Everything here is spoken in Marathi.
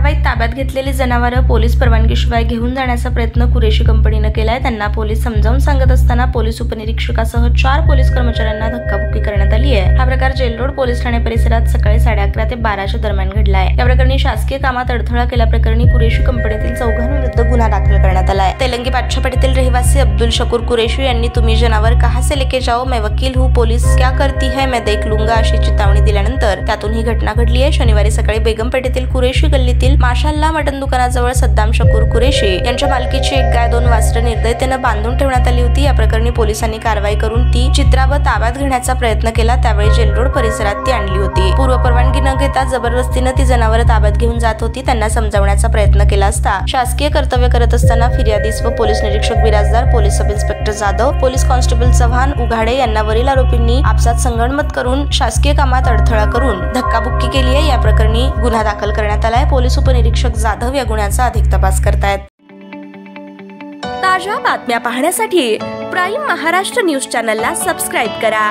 कारवाईत ताब्यात घेतलेली जनावरं पोलीस परवानगीशिवाय घेऊन जाण्याचा प्रयत्न कुरेशी कंपनीने केलाय। त्यांना पोलीस समजावून सांगत असताना पोलीस उपनिरीक्षकासह 4 पोलीस कर्मचाऱ्यांना धक्काबुक्की करण्यात आली आहे। हा प्रकार जेल रोड पोलीस ठाणे परिसरात सकाळी 11:30 ते 12च्या दरम्यान घडलाय। या प्रकरणी शासकीय कामात अडथळा केल्याप्रकरणी कुरेशी कंपनीतील 4 विरुद्ध गुन्हा दाखल करण्यात आलाय। तेलंगी बादशाहपेठेतील रहिवासी अब्दुल शकूर कुरेशी यांनी तुम्ही जनावर कहां से लेके जाओ, मैं वकील हूँ, पुलिस क्या करती है मैं देख लूंगा अशी चेतावणी दिल्यानंतर त्यातून ही घटना घडली आहे। शनिवारी सकाळी बेगमपेठेतील कुरेशी गल्लीतील माशाल्लाह मटन दुकानाजवळ सद्दाम शकूर कुरेशी यांच्या मालकीची एक गाय 2 वासरं निर्दयतेने बांधून ठेवण्यात आली होती। या प्रकरणी पोलिसांनी कारवाई करून ती चित्रावर ताब्यात घेण्याचा प्रयत्न केला। त्यावेळी जेल रोड परिसरात ती आणली होती। पूर्व परवानगी न घेता जबरदस्तीने ती जनावरं ताब्यात घेऊन जात होती। त्यांना समजावण्याचा प्रयत्न केला असता शासकीय कर्तव्य करत असताना फिर्यादीस व पोलीस निरीक्षक Birajdar, police sub inspector Jadhav, police constable Chavan Ughade यांना वरील आरोपींनी आपसात संगनमत करून शासकीय कामात अडथळा करून धक्काबुक्की केली आहे। या प्रकरणी गुन्हा दाखल करण्यात आलाय। पोलीस उपनिरीक्षक जाधव या गुन्ह्याचा अधिक तपास करतायत। ताज्या बातम्या पाहण्यासाठी प्राईम महाराष्ट्र न्यूज चॅनलला सबस्क्राईब करा।